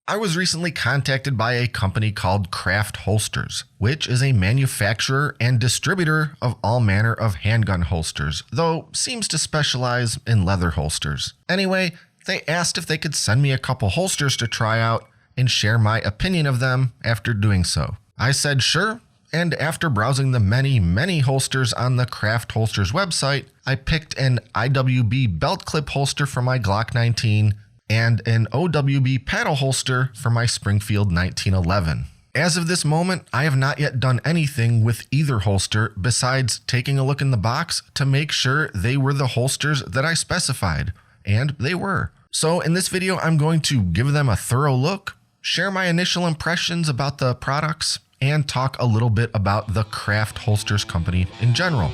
I was recently contacted by a company called Craft Holsters, which is a manufacturer and distributor of all manner of handgun holsters, though seems to specialize in leather holsters. Anyway, they asked if they could send me a couple holsters to try out and share my opinion of them after doing so. I said sure, and after browsing the many holsters on the Craft Holsters website, I picked an IWB belt clip holster for my Glock 19 and an OWB paddle holster for my Springfield 1911. As of this moment, I have not yet done anything with either holster besides taking a look in the box to make sure they were the holsters that I specified, and they were. So in this video, I'm going to give them a thorough look, share my initial impressions about the products, and talk a little bit about the Craft Holsters company in general.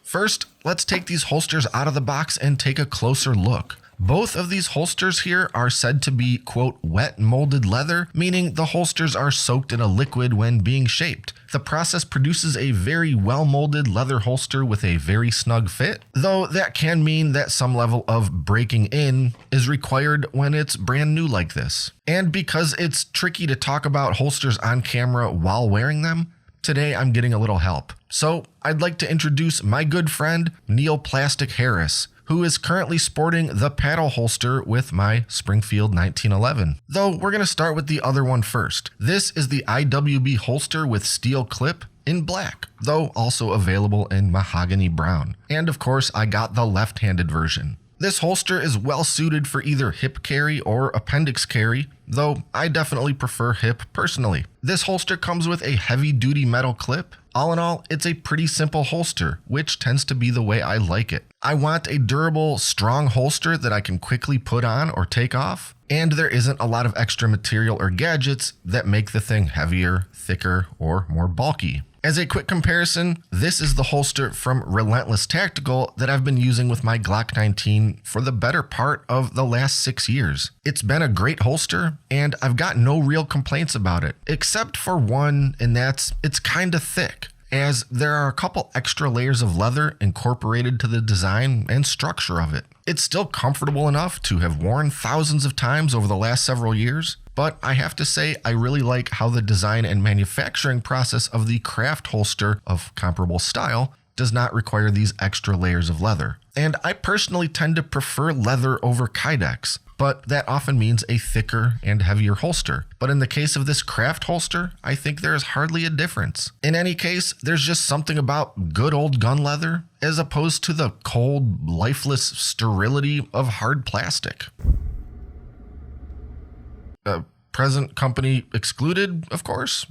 First, let's take these holsters out of the box and take a closer look. Both of these holsters here are said to be, quote, wet molded leather, meaning the holsters are soaked in a liquid when being shaped. The process produces a very well molded leather holster with a very snug fit, though that can mean that some level of breaking in is required when it's brand new like this. And because it's tricky to talk about holsters on camera while wearing them, today I'm getting a little help. So I'd like to introduce my good friend Neil Plastic Harris, who is currently sporting the paddle holster with my Springfield 1911. Though we're going to start with the other one first. This is the IWB holster with steel clip in black, though also available in mahogany brown. And of course, I got the left-handed version. This holster is well suited for either hip carry or appendix carry, though I definitely prefer hip personally. This holster comes with a heavy-duty metal clip. All in all, it's a pretty simple holster, which tends to be the way I like it. I want a durable, strong holster that I can quickly put on or take off, and there isn't a lot of extra material or gadgets that make the thing heavier, thicker, or more bulky. As a quick comparison, this is the holster from Relentless Tactical that I've been using with my Glock 19 for the better part of the last 6 years. It's been a great holster, and I've got no real complaints about it, except for one, and that's it's kinda thick, as there are a couple extra layers of leather incorporated to the design and structure of it. It's still comfortable enough to have worn thousands of times over the last several years, but I have to say I really like how the design and manufacturing process of the Craft holster of comparable style does not require these extra layers of leather. And I personally tend to prefer leather over Kydex, but that often means a thicker and heavier holster. But in the case of this Craft holster, I think there is hardly a difference. In any case, there's just something about good old gun leather as opposed to the cold, lifeless sterility of hard plastic. Present company excluded, of course.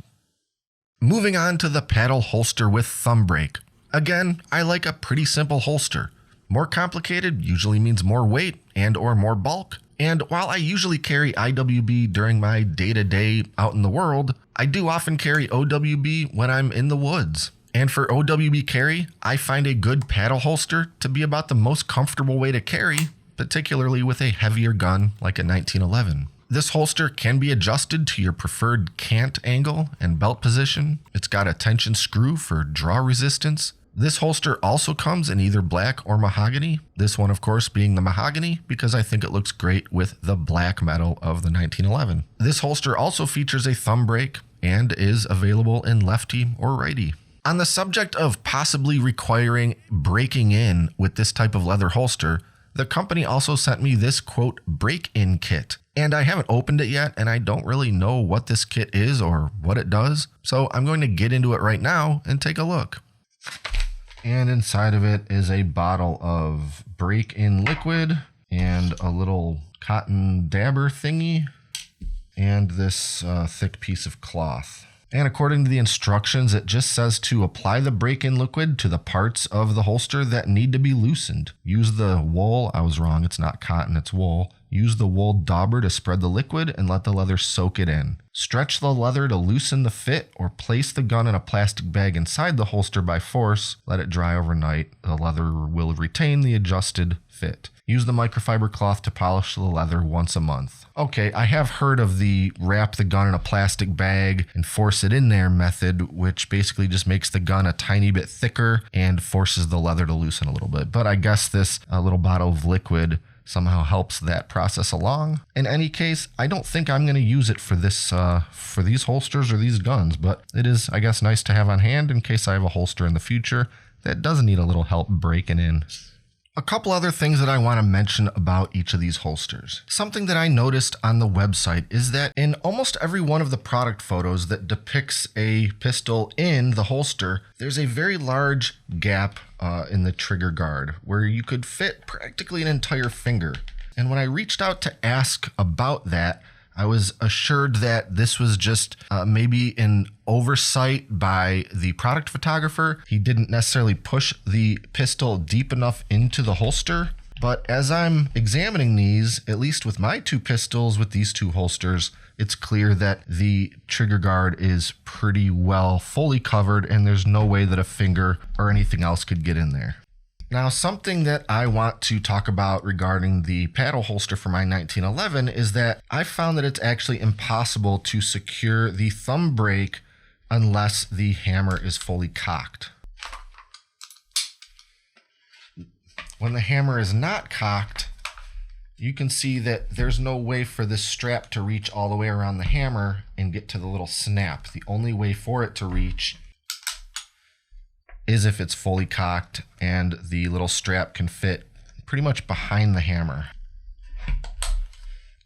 Moving on to the paddle holster with thumb brake. Again, I like a pretty simple holster. More complicated usually means more weight and or more bulk. And while I usually carry IWB during my day-to-day out in the world, I do often carry OWB when I'm in the woods. And for OWB carry, I find a good paddle holster to be about the most comfortable way to carry, particularly with a heavier gun like a 1911. This holster can be adjusted to your preferred cant angle and belt position. It's got a tension screw for draw resistance. This holster also comes in either black or mahogany. This one, of course, being the mahogany because I think it looks great with the black metal of the 1911. This holster also features a thumb brake and is available in lefty or righty. On the subject of possibly requiring breaking in with this type of leather holster, the company also sent me this, quote, break-in kit. And I haven't opened it yet, and I don't really know what this kit is or what it does. So I'm going to get into it right now and take a look. And inside of it is a bottle of break-in liquid and a little cotton dabber thingy and this thick piece of cloth. And according to the instructions, it just says to apply the break-in liquid to the parts of the holster that need to be loosened. Use the wool, I was wrong, it's not cotton, it's wool. Use the wool dauber to spread the liquid and let the leather soak it in. Stretch the leather to loosen the fit or place the gun in a plastic bag inside the holster by force. Let it dry overnight. The leather will retain the adjusted fit. Use the microfiber cloth to polish the leather once a month. Okay, I have heard of the wrap the gun in a plastic bag and force it in there method, which basically just makes the gun a tiny bit thicker and forces the leather to loosen a little bit. But I guess this little bottle of liquid somehow helps that process along. In any case, I don't think I'm going to use it for this for these holsters or these guns, but it is, I guess, nice to have on hand in case I have a holster in the future that does need a little help breaking in. A couple other things that I want to mention about each of these holsters. Something that I noticed on the website is that in almost every one of the product photos that depicts a pistol in the holster, there's a very large gap in the trigger guard where you could fit practically an entire finger. And when I reached out to ask about that, I was assured that this was just maybe an oversight by the product photographer. He didn't necessarily push the pistol deep enough into the holster. But as I'm examining these, at least with my two pistols with these two holsters, it's clear that the trigger guard is pretty well fully covered and there's no way that a finger or anything else could get in there. Now, something that I want to talk about regarding the paddle holster for my 1911 is that I found that it's actually impossible to secure the thumb brake unless the hammer is fully cocked. When the hammer is not cocked, you can see that there's no way for this strap to reach all the way around the hammer and get to the little snap. The only way for it to reach is if it's fully cocked and the little strap can fit pretty much behind the hammer.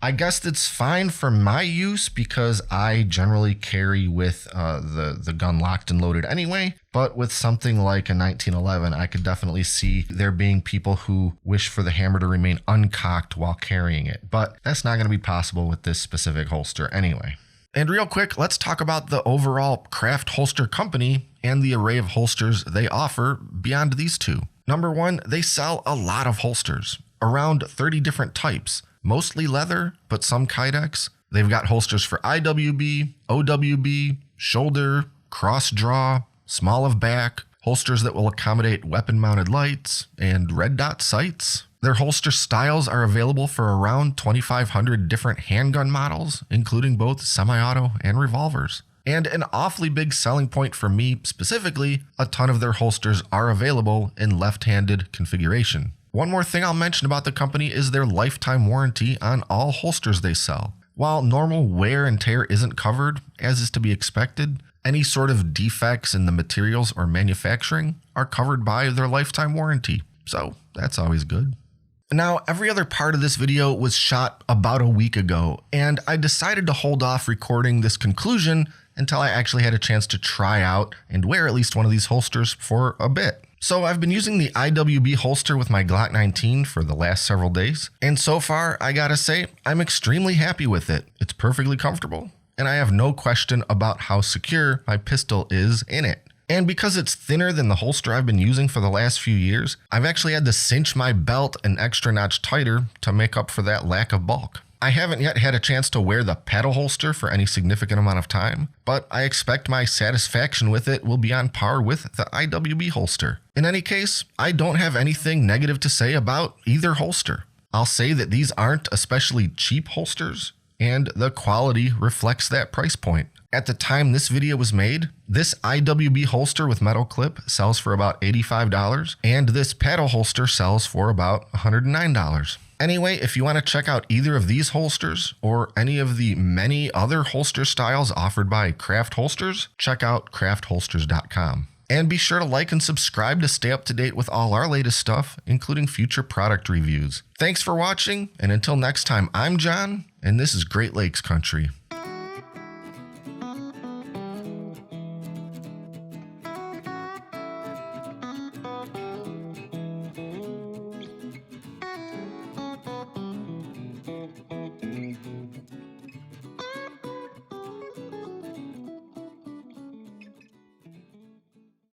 I guess that's fine for my use because I generally carry with the gun locked and loaded anyway, but with something like a 1911, I could definitely see there being people who wish for the hammer to remain uncocked while carrying it, but that's not going to be possible with this specific holster anyway. And real quick, let's talk about the overall Craft Holster Company and the array of holsters they offer beyond these two. Number one, they sell a lot of holsters, around 30 different types, mostly leather, but some Kydex. They've got holsters for IWB, OWB, shoulder, cross draw, small of back, holsters that will accommodate weapon mounted lights and red dot sights. Their holster styles are available for around 2,500 different handgun models, including both semi-auto and revolvers. And an awfully big selling point for me specifically, a ton of their holsters are available in left-handed configuration. One more thing I'll mention about the company is their lifetime warranty on all holsters they sell. While normal wear and tear isn't covered, as is to be expected, any sort of defects in the materials or manufacturing are covered by their lifetime warranty. So that's always good. Now, every other part of this video was shot about a week ago, and I decided to hold off recording this conclusion until I actually had a chance to try out and wear at least one of these holsters for a bit. So I've been using the IWB holster with my Glock 19 for the last several days, and so far, I gotta say, I'm extremely happy with it. It's perfectly comfortable, and I have no question about how secure my pistol is in it. And because it's thinner than the holster I've been using for the last few years, I've actually had to cinch my belt an extra notch tighter to make up for that lack of bulk. I haven't yet had a chance to wear the paddle holster for any significant amount of time, but I expect my satisfaction with it will be on par with the IWB holster. In any case, I don't have anything negative to say about either holster. I'll say that these aren't especially cheap holsters, and the quality reflects that price point. At the time this video was made, this IWB holster with metal clip sells for about $85, and this paddle holster sells for about $109. Anyway, if you want to check out either of these holsters or any of the many other holster styles offered by Craft Holsters, check out craftholsters.com. And be sure to like and subscribe to stay up to date with all our latest stuff, including future product reviews. Thanks for watching, and until next time, I'm John, and this is Great Lakes Country.